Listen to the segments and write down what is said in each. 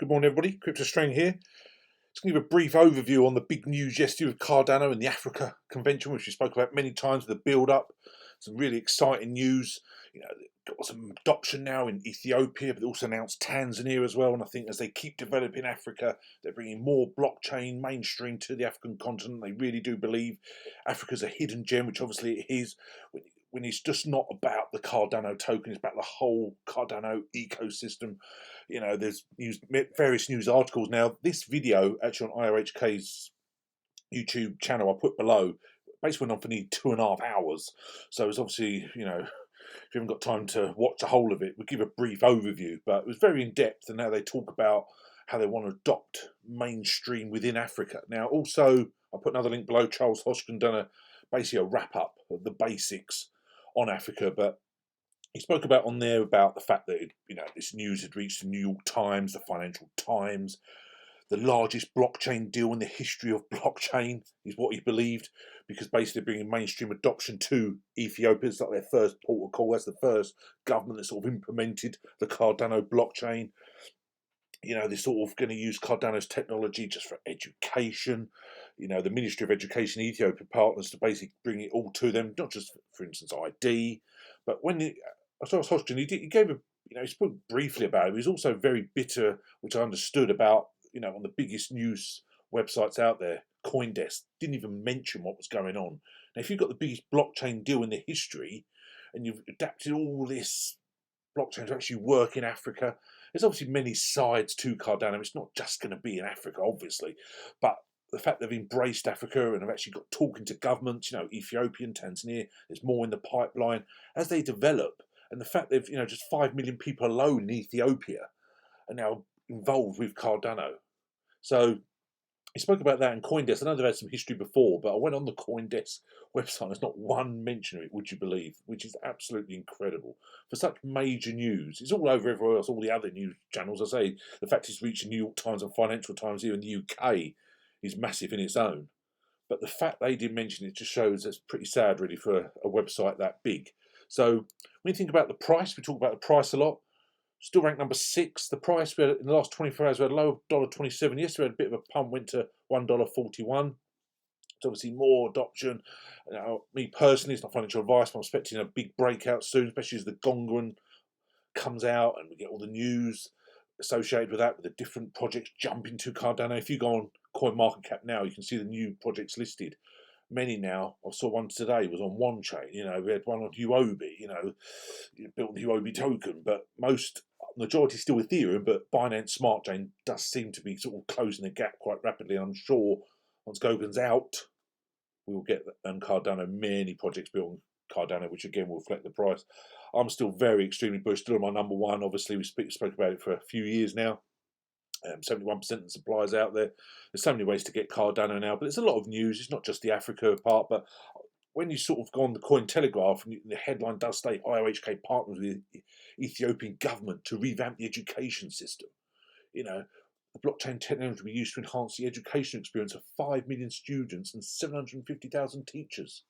Good morning, everybody. Crypto Strang here. Just going to give a brief overview on the big news yesterday with Cardano and the Africa convention, which we spoke about many times with the build-up. Some really exciting news. Got some adoption now in Ethiopia, but they also announced Tanzania as well. And I think as they keep developing Africa, they're bringing more blockchain mainstream to the African continent. They really do believe Africa's a hidden gem, which obviously it is. When it's just not about the Cardano token, it's about the whole Cardano ecosystem. There's various news articles. Now, this video, actually on IRHK's YouTube channel, I put below, basically went on for nearly 2.5 hours. So it's obviously, if you haven't got time to watch the whole of it, we'll give a brief overview. But it was very in-depth, and now they talk about how they want to adopt mainstream within Africa. Now, also, I put another link below. Charles Hoskin done basically a wrap-up of the basics on Africa, but he spoke about on there about the fact that this news had reached the New York Times, the Financial Times. The largest blockchain deal in the history of blockchain is what he believed, because basically bringing mainstream adoption to Ethiopia. It's like their first port of call. That's the first government that sort of implemented the Cardano blockchain. They're sort of going to use Cardano's technology just for education. The Ministry of Education Ethiopia partners to basically bring it all to them, not just, for instance, ID. But when I saw Hoskin, he gave he spoke briefly about it. He was also very bitter, which I understood about, on the biggest news websites out there, CoinDesk, didn't even mention what was going on. Now, if you've got the biggest blockchain deal in the history, and you've adapted all this blockchain to actually work in Africa, there's obviously many sides to Cardano. It's not just going to be in Africa, obviously, but the fact they've embraced Africa and have actually got talking to governments, Ethiopian, Tanzania, there's more in the pipeline as they develop. And the fact they've, just 5 million people alone in Ethiopia are now involved with Cardano. So he spoke about that in CoinDesk. I know they've had some history before, but I went on the CoinDesk website. There's not one mention of it, would you believe? Which is absolutely incredible. For such major news, it's all over everywhere else, all the other news channels. I say the fact it's reached the New York Times and Financial Times here in the UK is massive in its own. But the fact they didn't mention it just shows that's pretty sad, really, for a website that big. So when you think about the price, we talk about the price a lot. Still ranked number 6. The price, we had, in the last 24 hours, we had a low of $1.27. Yesterday, we had a bit of a pump, went to $1.41. It's obviously more adoption. Me personally, it's not financial advice, but I'm expecting a big breakout soon, especially as the Gongren comes out and we get all the news associated with that, with the different projects jumping to Cardano. If you go on CoinMarketCap now, you can see the new projects listed. Many now, I saw one today, was on one chain. We had one on Huobi, built the Huobi token, but majority still Ethereum, but Binance Smart Chain does seem to be sort of closing the gap quite rapidly. And I'm sure once Gogren's out, we will get Cardano, many projects built on Cardano, which again will reflect the price. I'm still very extremely bullish, still on my number one. Obviously, we spoke about it for a few years now. 71% of the suppliers out there. There's so many ways to get Cardano now, but there's a lot of news. It's not just the Africa part, but when you sort of go on the Cointelegraph, and the headline does state IRHK partners with the Ethiopian government to revamp the education system. The blockchain technology will be used to enhance the education experience of 5 million students and 750,000 teachers.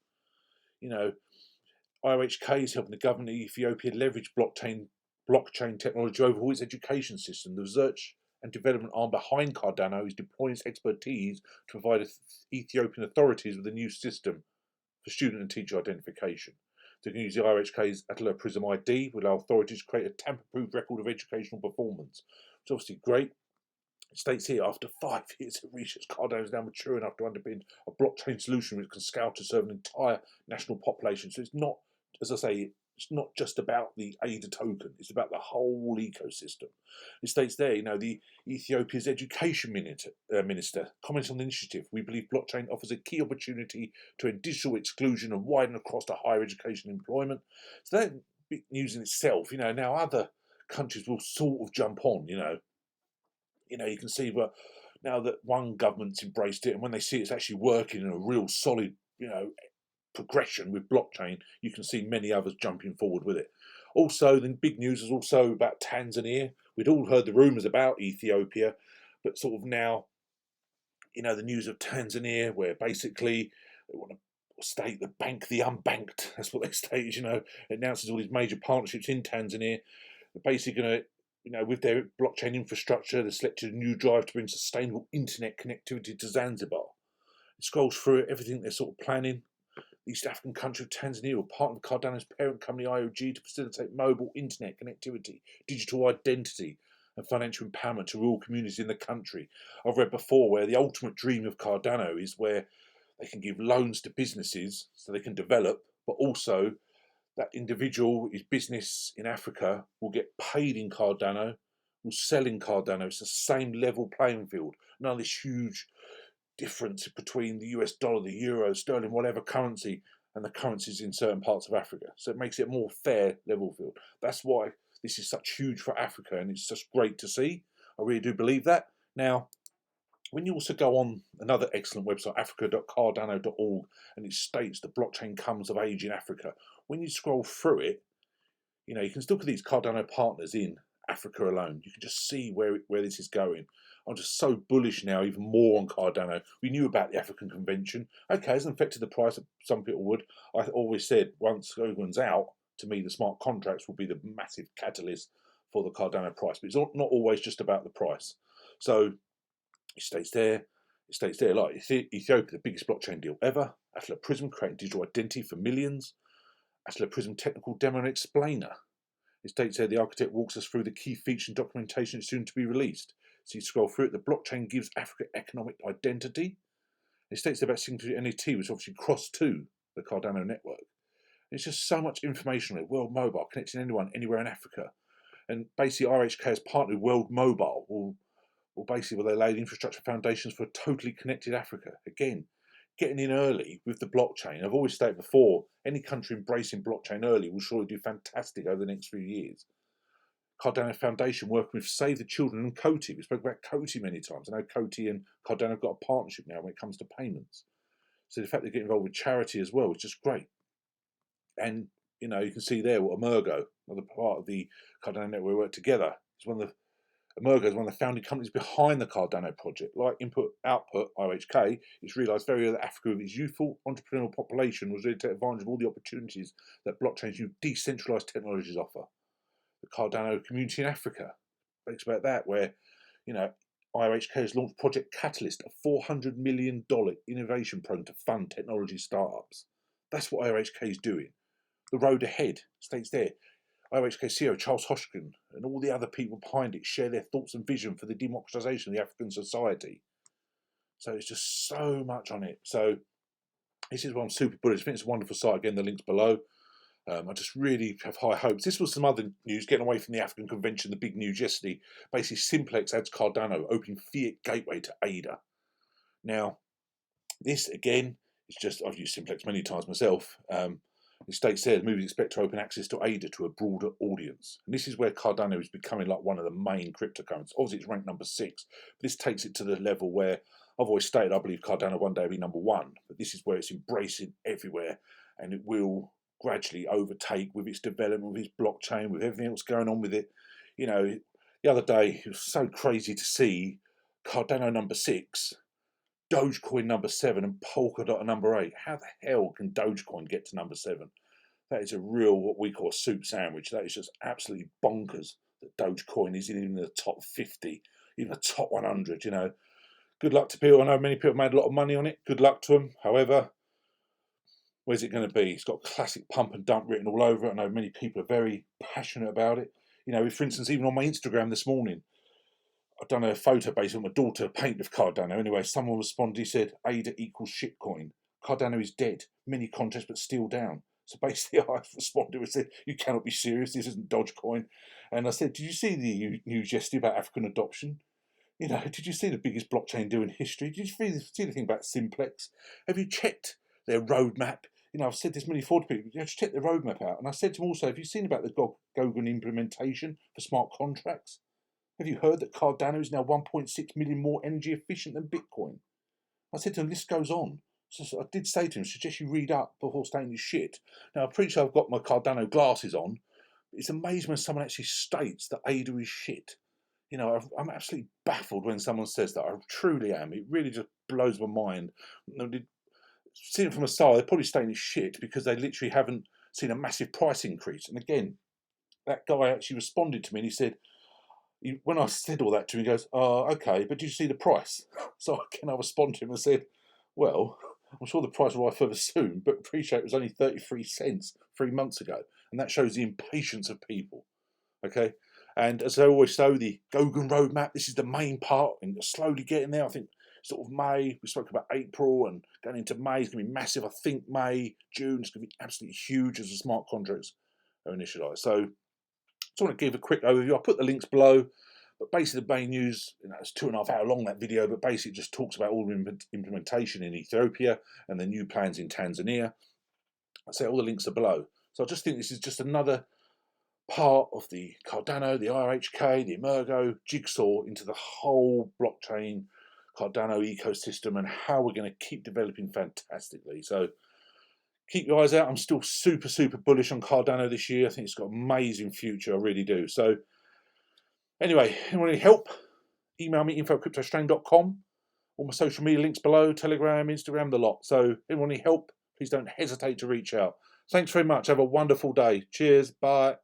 IRHK is helping the government of Ethiopia leverage blockchain technology to overhaul its education system. The research and development arm behind Cardano is deploying its expertise to provide Ethiopian authorities with a new system for student and teacher identification. They can use the IRHK's Atlas Prism ID, will allow authorities to create a tamper-proof record of educational performance. It's obviously great. It states here, after 5 years of research, Cardano is now mature enough to underpin a blockchain solution which can scale to serve an entire national population. So it's not, as I say, it's not just about the ADA token, it's about the whole ecosystem. It states there, the Ethiopia's education minister comments on the initiative. We believe blockchain offers a key opportunity to end digital exclusion and widen across to higher education and employment. So that's big news in itself. Now other countries will sort of jump on, you can see, but now that one government's embraced it, and when they see it's actually working in a real solid, progression with blockchain, you can see many others jumping forward with it. Also, the big news is also about Tanzania. We'd all heard the rumours about Ethiopia, but sort of now, the news of Tanzania, where basically they want to state the bank the unbanked. That's what they state. It announces all these major partnerships in Tanzania. They're basically going to with their blockchain infrastructure, they selected a new drive to bring sustainable internet connectivity to Zanzibar. It scrolls through everything they're sort of planning. The East African country of Tanzania will partner with Cardano's parent company IOG to facilitate mobile internet connectivity, digital identity, and financial empowerment to rural communities in the country. I've read before where the ultimate dream of Cardano is where they can give loans to businesses so they can develop, but also that individual, his business in Africa, will get paid in Cardano, will sell in Cardano. It's the same level playing field. None of this huge difference between the US dollar, the euro, sterling, whatever currency, and the currencies in certain parts of Africa. So it makes it a more fair level field. That's why this is such huge for Africa, and it's just great to see. I really do believe that. Now, when you also go on another excellent website, africa.cardano.org, and it states the blockchain comes of age in Africa, when you scroll through it, you can still look at these Cardano partners in Africa alone. You can just see where this is going. I'm just so bullish now, even more on Cardano. We knew about the African convention. Okay, it hasn't affected the price, some people would. I always said once Gogan's out, to me the smart contracts will be the massive catalyst for the Cardano price. But it's not always just about the price. So it states there, like Ethiopia, the biggest blockchain deal ever. Atlas Prism creating digital identity for millions. Atlas Prism technical demo and explainer. It states there the architect walks us through the key feature and documentation soon to be released. So you scroll through it, the blockchain gives Africa economic identity. It states about signature NFT, which obviously crossed to the Cardano network. It's just so much information there. World Mobile, connecting anyone, anywhere in Africa. And basically RHK has partnered with World Mobile, or basically where they laid infrastructure foundations for a totally connected Africa. Again, getting in early with the blockchain. I've always stated before, any country embracing blockchain early will surely do fantastic over the next few years. Cardano Foundation working with Save the Children and Coty. We spoke about Coty many times. I know Coty and Cardano have got a partnership now when it comes to payments. So the fact they get involved with charity as well is just great. And you can see there what Emergo, another part of the Cardano network, we work together. Emergo is one of the founding companies behind the Cardano project. Like Input Output, IOHK, it's realised very early that Africa, with its youthful entrepreneurial population, was ready to take advantage of all the opportunities that blockchain's new decentralised technologies offer. The Cardano community in Africa speaks about that, where IOHK has launched Project Catalyst, a $400 million innovation program to fund technology startups. That's what IOHK is doing. The road ahead states there. IOHK CEO Charles Hoshkin and all the other people behind it share their thoughts and vision for the democratisation of the African society. So it's just so much on it. So this is why I'm super bullish. I think it's a wonderful site. Again, the link's below. I just really have high hopes. This was some other news, getting away from the African convention, the big news yesterday. Basically, Simplex adds Cardano, opening fiat gateway to ADA. Now, this again is just, I've used Simplex many times myself. It states there the move is expected to open access to ADA to a broader audience. And this is where Cardano is becoming like one of the main cryptocurrencies. Obviously, it's ranked number 6, but this takes it to the level where I've always stated I believe Cardano one day will be number 1. But this is where it's embracing everywhere, and it will gradually overtake with its development, with its blockchain, with everything else going on with it. The other day, it was so crazy to see Cardano number 6, Dogecoin number 7, and Polkadot number 8. How the hell can Dogecoin get to number 7? That is a real, what we call a soup sandwich. That is just absolutely bonkers that Dogecoin is in the top 50, even the top 100, Good luck to people. I know many people made a lot of money on it. Good luck to them. However, where's it going to be? It's got classic pump and dump written all over it. I know many people are very passionate about it. For instance, even on my Instagram this morning, I've done a photo based on my daughter paint with Cardano. Anyway, someone responded, he said, ADA equals shitcoin. Cardano is dead. Many contracts, but still down. So basically, I responded and said, you cannot be serious. This isn't Dogecoin. And I said, did you see the news yesterday about African adoption? Did you see the biggest blockchain deal in history? Did you see the thing about Simplex? Have you checked their roadmap? I've said this many before to people. You have to check the roadmap out. And I said to them also, have you seen about the Gogan implementation for smart contracts? Have you heard that Cardano is now 1.6 million more energy efficient than Bitcoin? I said to him, this goes on. So I did say to him, suggest you read up before saying your shit. Now, I'm pretty sure I've got my Cardano glasses on. It's amazing when someone actually states that ADA is shit. I'm absolutely baffled when someone says that. I truly am. It really just blows my mind. Seeing it from a side, they're probably stating it's shit because they literally haven't seen a massive price increase. And again, that guy actually responded to me and he said, when I said all that to him, he goes, "Oh, okay, but did you see the price?" So I responded to him and said, "Well, I'm sure the price will rise further soon, but appreciate it was only 33 cents 3 months ago." And that shows the impatience of people. Okay. And as I always say, the Gogan roadmap, this is the main part, and slowly getting there. I think sort of May, we spoke about April, and going into May is going to be massive. I think May, June is going to be absolutely huge as the smart contracts are initialized. So I just want to give a quick overview. I'll put the links below, but basically the main news, it's 2.5 hour long, that video, but basically it just talks about all the implementation in Ethiopia and the new plans in Tanzania. I say all the links are below. So I just think this is just another part of the Cardano, the IRHK, the Emergo jigsaw into the whole blockchain Cardano ecosystem and how we're going to keep developing fantastically. So keep your eyes out. I'm still super, super bullish on Cardano this year. I think it's got an amazing future. I really do. So anyway, anyone need help? Email me, info@cryptostrain.com. All my social media links below, Telegram, Instagram, the lot. So anyone need help, please don't hesitate to reach out. Thanks very much. Have a wonderful day. Cheers. Bye.